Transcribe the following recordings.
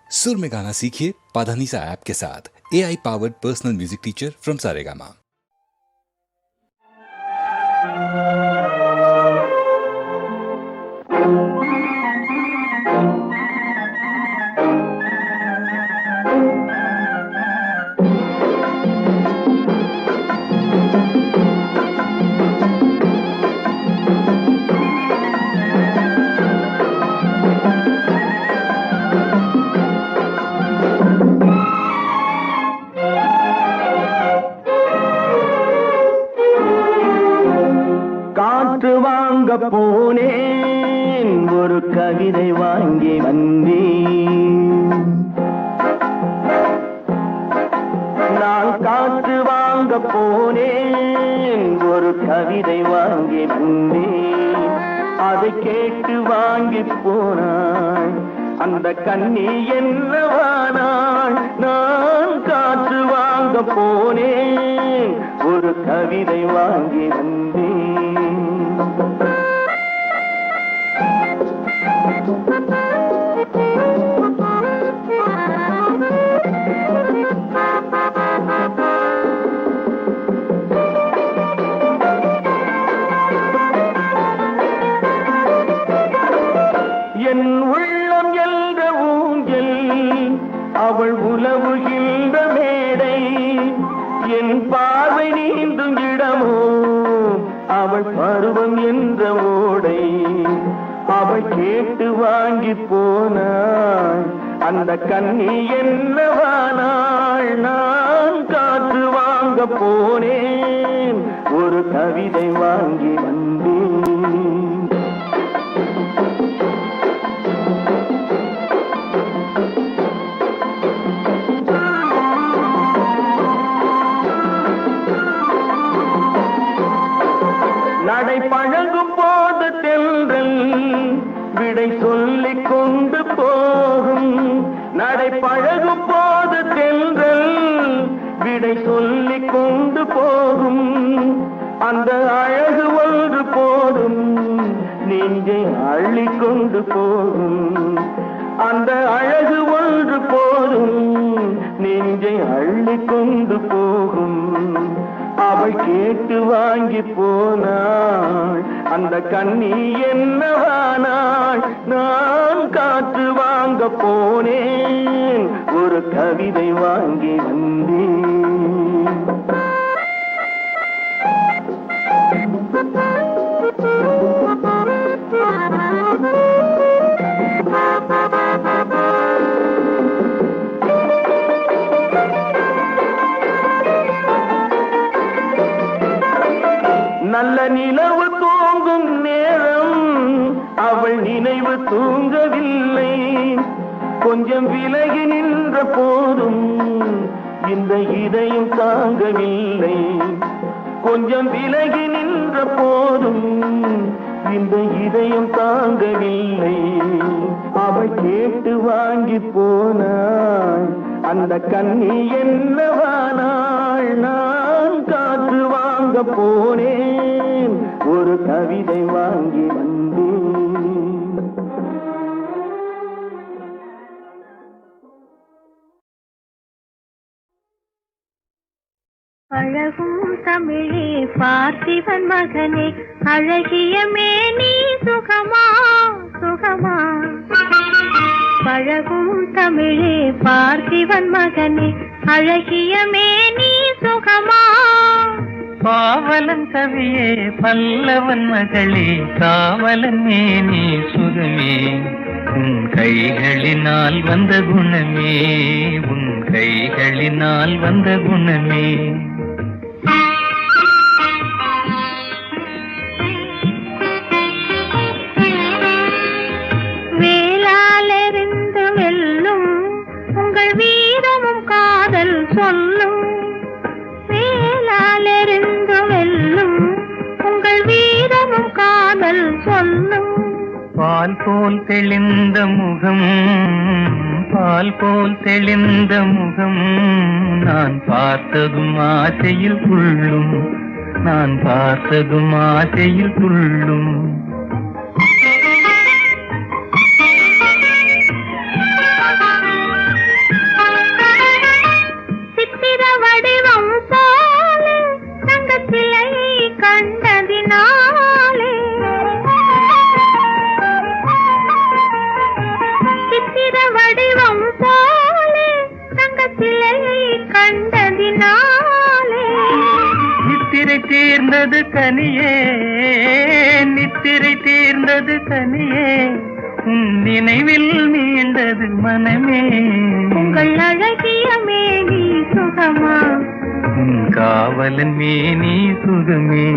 सुर में गाना सीखिए पाधानीसा ऐप के साथ। AI powered personal music teacher from Saregama. போனேன் ஒரு கவிதை வாங்கி வந்தேன். நான் காற்று வாங்க போனேன் ஒரு கவிதை வாங்கி வந்தேன். அதை கேட்டு வாங்கி போனாள் அந்த கண்ணி என்னவானாள். நான் காற்று வாங்க போனேன் ஒரு கவிதை வாங்கி வந்தேன். என் உள்ளம் என்ற ஊஞ்சல் அவள் உலவுகின்ற மேடை. என் பார்வை நீந்தும் இடமோ அவள் பருவம் என்ற ஓடை. அவள் கேட்டு வாங்கி போனாள் அந்த கண்ணி என்னவானாள். நான் காற்று வாங்க போனேன் ஒரு கவிதை வாங்கி வந்தேன். நடை பழகும் போது தென்றல் விடை சொல்லிக் கொண்டு போகும். நடை பழகும் போது தென்றல் விடை சொல்லிக் கொண்டு போகும். அந்த அழகு ஒன்று போதும் நெஞ்சை அள்ளிக் கொண்டு போகும். அந்த அழகு ஒன்று போதும் நெஞ்சை அள்ளிக் கொண்டு போகும். அவள் கேட்டு வாங்கி போனாள் அந்த கண்ணி என்னவானாள். நான் காற்று வாங்க போனேன் ஒரு கவிதை வாங்கி வந்தேன். நல்ல நிலவு தூங்கும் நேரம் அவள் நினைவு தூங்கவில்லை. கொஞ்சம் விலகி நின்ற போதும் இந்த இதயம் தாங்கவில்லை. கொஞ்சம் விலகி நின்ற போதும் இந்த இதயம் தாங்கவில்லை. அவள் கேட்டு வாங்கி போனாள் அந்த கண்ணி என்னவானாள். நான் காற்று வாங்க போனேன் ஒரு கவிதை வாங்கி வந்தேன். அழகும் தமிழே பார்த்திபன் மகனே அழகிய மேனி சுகமா சுகமா. பழகும் தமிழே பார்த்திபன் மகனே அழகிய மேனி சுகமா. பாவலன் கவியே பல்லவன் மகளே காவலன் மேனி சுகமே. உன் கைகளினால் வந்த குணமே உன் கைகளினால் வந்த குணமே. வேளாலெறிந்து வெல்லும் உங்கள் வீரமும் காதல் சொல்லும். வேளாலெறிந்து வெல்லும் உங்கள் வீரமும் காதல் சொல்லும். பால் போல் தெளிந்த முகம் பால் போல் தெளிந்த முகம் நான் பார்த்ததும் ஆசையில் துள்ளும். நான் பார்த்ததும் ஆசையில் துள்ளும். வடிவம் போலே தங்க சிலையை கண்டதினாலே நித்திரை தீர்ந்தது கனியே, நித்திரை தீர்ந்தது கனியே, உன் நினைவில் மீண்டது மனமே. உங்கள் அழகிய மேனி சுகமா, உன் காவலன் மேனி சுகமே.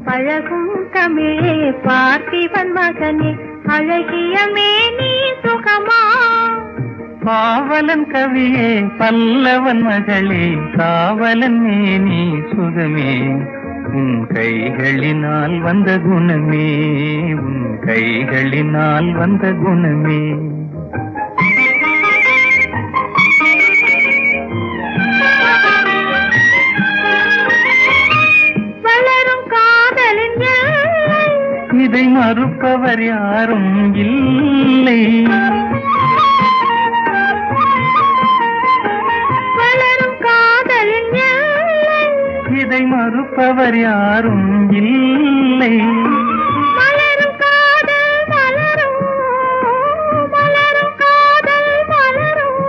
பழகும் தமிழே பார்த்திபன் மகனே, அழகிய மேனி சுகமா. பாவலன் கவியே பல்லவன் மகளே, காவலன் மேனி சுகமே. உன் கைகளினால் வந்த குணமே, உன் கைகளினால் வந்த குணமே. வளரும் காதலின் எல்லை, இதை மறுப்பவர் யாரும் இல்லை. வளரும் காதலின் எல்லை, இதை மறுப்பவர் யாரும் இல்லை. மலரும் காதல் மலரும், மலரும் காதல் மலரும்.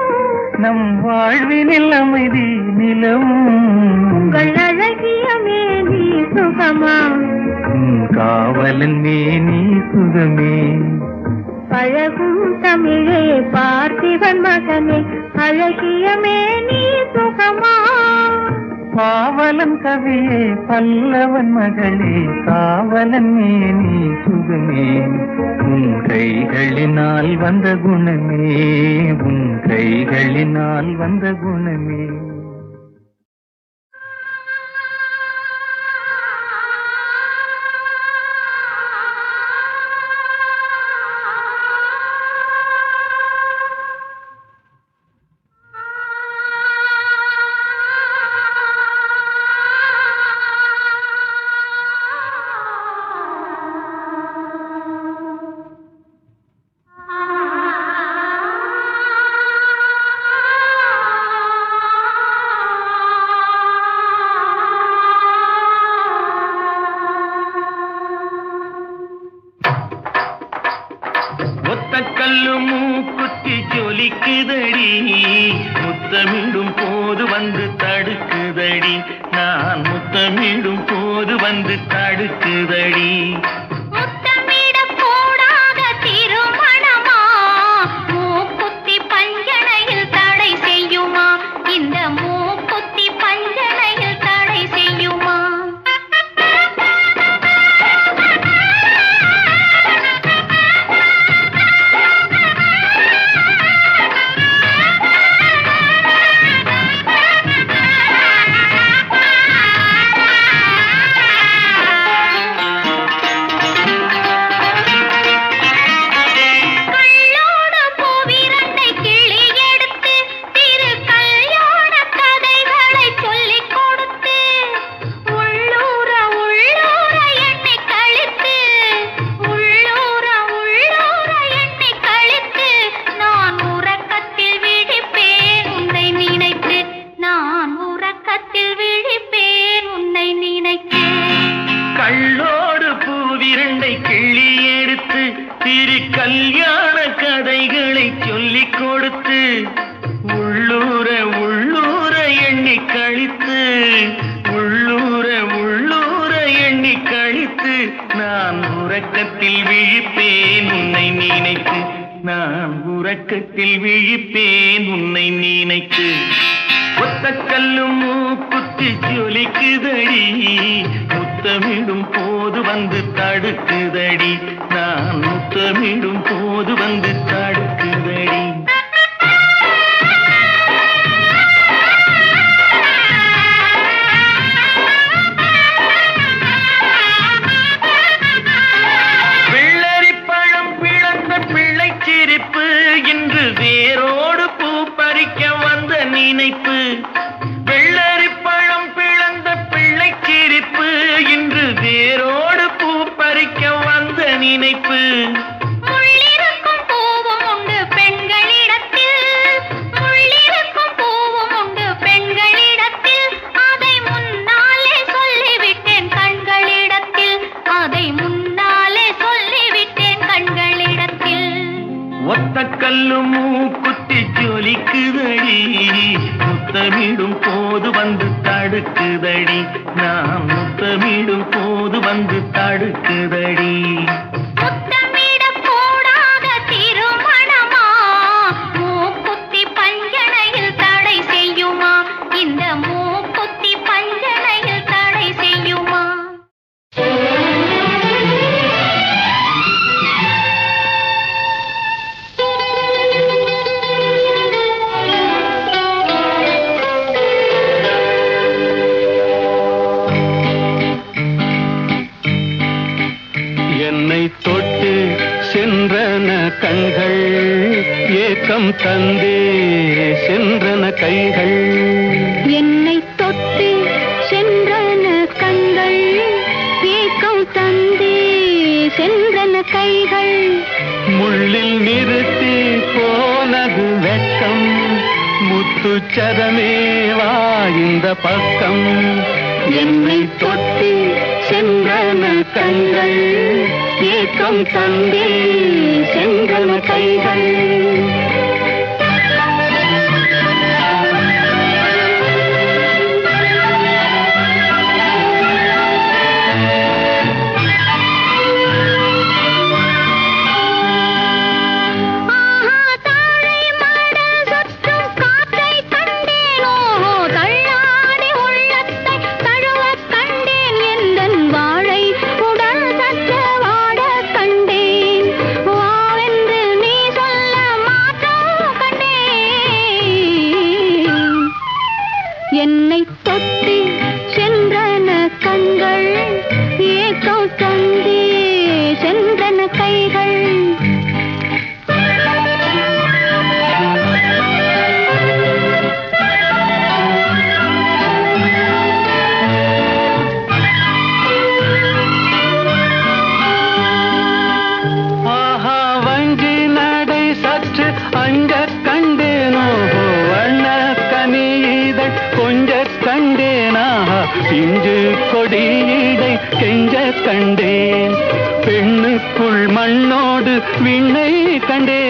நம் வாழ்வினில் அமைதி நிலவும். உங்கள் அழகிய மேனி சுகமா, உன் காவலன் மேனி சுகமே. பழகும் தமிழே பார்த்திபன் மகனே, அழகிய மேனி சுகமா. பாவலன் கவியே பல்லவன் மகளே, காவலன் மேனி சுகமே. உன் கைகளினால் வந்த குணமே, உன் கைகளினால் வந்த குணமே. கல்லு மூக்குத்தி ஜொலிக்குதடி, முத்தமிடும் போது வந்து தடுக்குதடி, நான் முத்தமிடும் போது வந்து தடுக்குதடி. முத்தமிடக் கூடாத திருமணமா, மூக்குத்தி பஞ்சனையில் தடை செய்யுமா, இந்த மூக்குத்தி பஞ்சனையில் தடை செய்யுமா. உறக்கத்தில் விழிப்பேன் உன்னை நினைத்து. ஒத்த கல்லும் மூக்குத்தி ஜொலிக்குதடி, முத்தமிடும் போது வந்து தடுக்குதடி, நான் முத்தமிடும் போது வந்து தடுக்குதடி. வேரோடு பூ பறிக்க வந்த நினைப்பு, வெள்ளரி பழம் பிளந்த பிள்ளை சிரிப்பு, இன்று வேரோடு பூ பறிக்க வந்த நினைப்பு. முள்ளிருக்கும் பூவும் மூக்குத்தி ஜொலிக்குதடி முத்தமிடும் போது வந்து தடுக்குதடி நான் முத்தமிடும் போது வந்து தடுக்குதடி கண்கள் ஏக்கம் தந்தே சென்றன கைகள் என்னை தொட்டு சென்றன கண்கள் ஏக்கம் தந்தே சென்றன கைகள் முள்ளில் நிறுத்தி போனது வெட்கம் முத்துச்சரமே வா இந்த பக்கம் என்னை தொட்டு சென்றன கண்கள் ஏக்கம் தந்தே சென்றன கைகள் என்னை தொட்டு சென்றன கண்கள் ஏக்கம் தந்தே சென்றன கைகள் ஆஹா வஞ்சி நடை சற்று அஞ்ச கண்டேனோ வண்ண கனியிதழ் கொஞ்ச கண்டேனா இஞ்சு கொடியிடை கெஞ்ச கண்டேன் பெண்ணுக்குள் மண்ணோடு விண்ணை கண்டேன்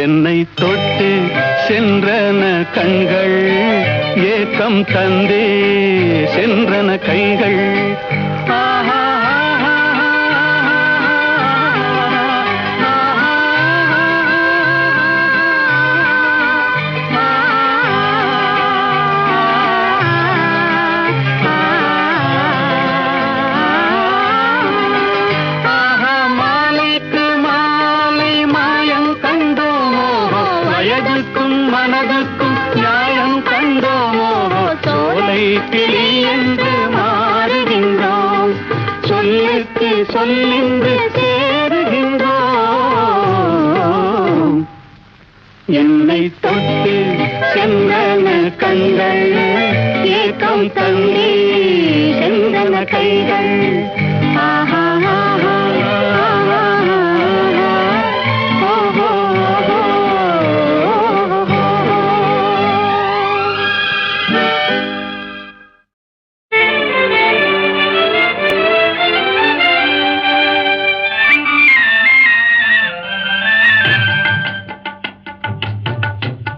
என்னை தொட்டு சென்றன கண்கள் ஏக்கம் தந்தே சென்றன கைகள் ஆஹா மனதுக்கும் நியாயம் கண்டோமோ சோலை கிளி என்று மாறுகின்றோம் சொல்லுக்கு சொல்லின்று சேருகின்றோம் என்னை தொட்டு சென்றன கண்கள் ஏக்கம் தந்தே சென்றன கைகள் ஆஹா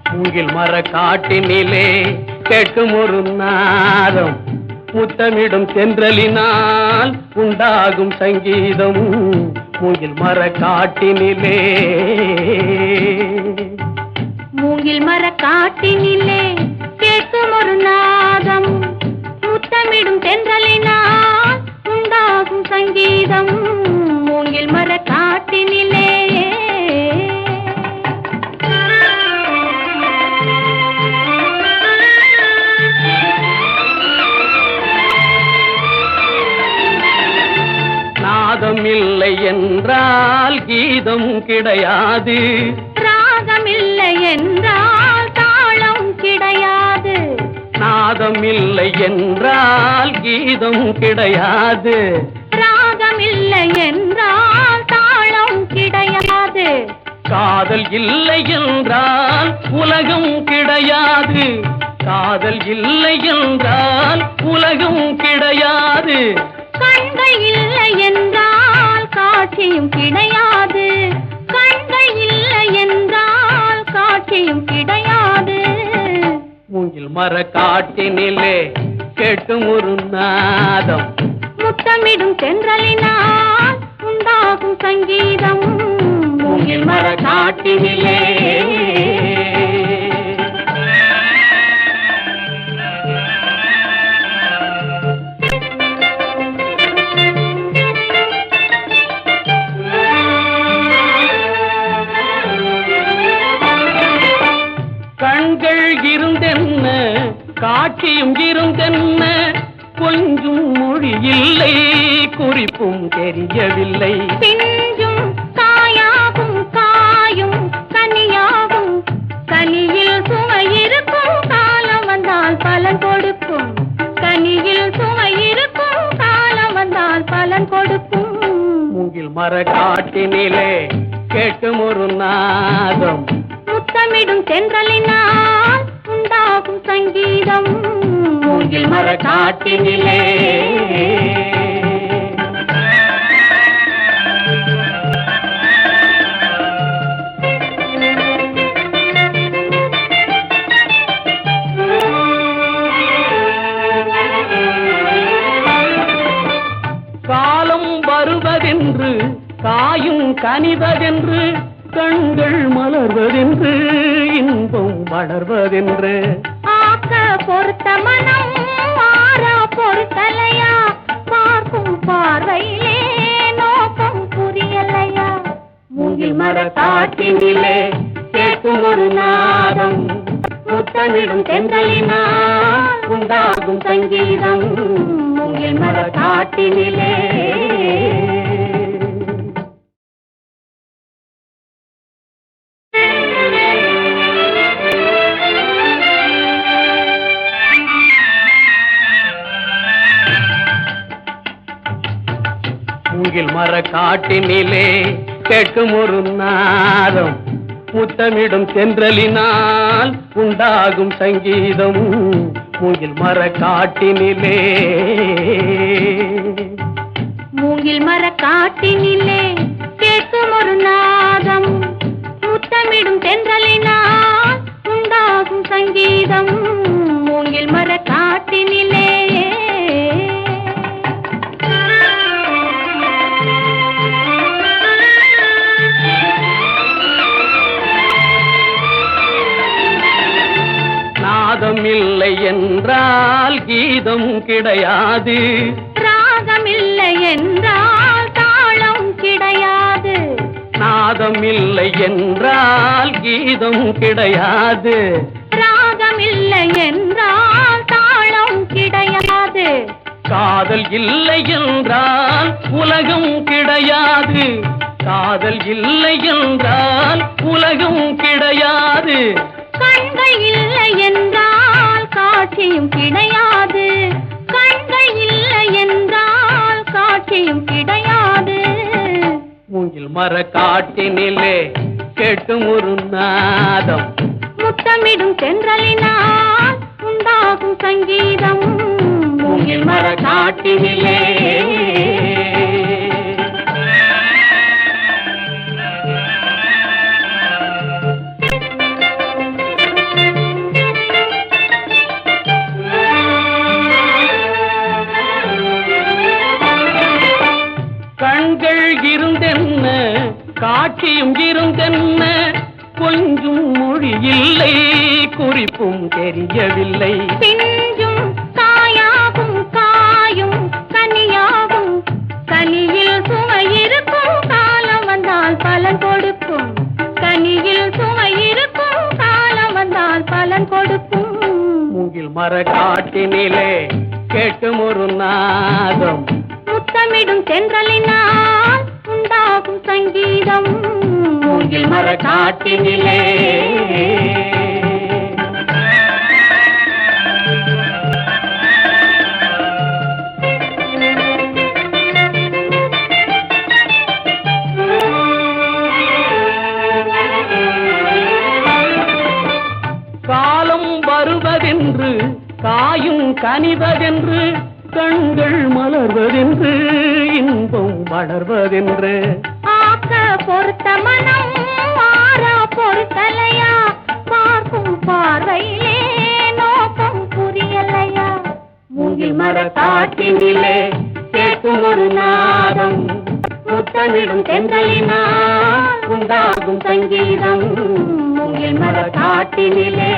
மூங்கில் மர காட்டினிலே கேட்கும் ஒரு நாதம் முத்தமிடும் தென்றலினால் உண்டாகும் சங்கீதம் மூங்கில் மர காட்டினிலே மூங்கில் மர காட்டினிலே கேட்கும் ஒரு நாதம் முத்தமிடும் தென்றலினால் உண்டாகும் சங்கீதம் மூங்கில் மர காட்டினிலே நாதம் இல்லை என்றால் கீதம் கிடையாது ராகம் இல்லை என்றால் தாளம் கிடையாது நாதம் இல்லை என்றால் கீதம் கிடையாது ராகம் இல்லை என்றால் தாளம் கிடையாது காதல் இல்லை என்றால் உலகம் கிடையாது காதல் இல்லை என்றால் உலகம் கிடையாது கண்கள் இல்லை என்றால் காட்சியும் கிடையாது. கண்கள் இல்லை என்றால் காட்சியும் கிடையாது. மூங்கில் மர காட்டினிலே கேட்கும் ஒரு நாதம், முத்தமிடும் தென்றலினால் உண்டாகும் சங்கீதம். மூங்கில் மர காட்டினிலே. கண்கள் இருந்தென்ன காட்சியும் இருந்தென்ன, கொஞ்சம் மொழி இல்லை குறிப்பும் தெரியவில்லை. பிஞ்சும் காயாகும் காயும் கனியாகும், கனியில் சுவை இருக்கும் காலம் வந்தால் பலன் கொடுக்கும். கனியில் சுவை இருக்கும் காலம் வந்தால் பலன் கொடுக்கும். மூங்கில் மர காட்டினிலே கேட்கும் ஒரு நாதம், முத்தமிடும் தென்றலினால் உண்டாகும் சங்கீதம். மூங்கில் மர காட்டினிலே. காலம் வருவதென்று காயும் கனிவதென்று, கண்கள் மலர்வதென்று இன்பம் வளர்வதென்று. ஆக்க பொறுத்த மனம் மாறா பொறுத்தலையா, பார்க்கும் பார்வையிலே நோக்கம் புரியலையா. மூங்கில் மர காட்டினிலே கேட்கும் ஒரு நாதம், முத்தமிடும் தென்றலினால் உண்டாகும் சங்கீதம். மூங்கில் மர காட்டினிலே. மூங்கில் மர காட்டினிலே கேட்கும் ஒரு நாதம், முத்தமிடும் தென்றலினால் உண்டாகும் சங்கீதம். மூங்கில் மர காட்டினிலே. மூங்கில் மர காட்டினிலே கேட்கும் ஒரு நாதம், முத்தமிடும் தென்றலினால் உண்டாகும் சங்கீதம். மூங்கில் மர காட்டினிலே. நாதம் இல்லை என்றால் கீதம் கிடையாது. ராகம் இல்லை என்றால் தாளம் கிடையாது. நாதம் இல்லை என்றால் கீதம் கிடையாது. ராகம் இல்லை என்றால் தாளம் கிடையாது. காதல் இல்லை என்றால் உலகம் கிடையாது. காதல் இல்லை என்றால் உலகம் கிடையாது. கண்கள் இல்லை என்றால் காட்சியும் கிடையாது. கண்கள் இல்லை என்றால் காட்சியும் கிடையாது. மூங்கில் மர காட்டினிலே கேட்கும் ஒரு நாதம், முத்தமிடும் தென்றலினால் உண்டாகும் சங்கீதம். மூங்கில் மர காட்டினிலே. கண்கள் இருந்தென்ன காட்சியும் இருந்தென்ன, கொஞ்சம் மொழி இல்லை குறிப்பும் தெரியவில்லை. பிஞ்சும் காயாகும் காயும் கனியாகும், கனியில் சுவை இருக்கும் காலம் வந்தால் பலன் கொடுக்கும். கனியில் சுவை இருக்கும் காலம் வந்தால் பலன் கொடுக்கும். மூங்கில் மர காட்டினிலே கேட்கும் ஒரு நாதம், முத்தமிடும் தென்றலினால் உண்டாகும் சங்கீதம். மூங்கில் மர காட்டினிலே. காலம் வருவதென்று காயும் கனிவதென்று, கண்கள் மலர்வதென்று இன்பம் வளர்வதென்று ஆக்க பொறுத்த மனம் மாறா பொறுத்தலையா பார்க்கும் பார்வையிலே நோக்கம் புரியலையா மூங்கில் மர காட்டினிலே கேட்கும் ஒரு நாதம் முத்தமிடும் தென்றலினால் உண்டாகும் சங்கீதம் மூங்கில் மர காட்டினிலே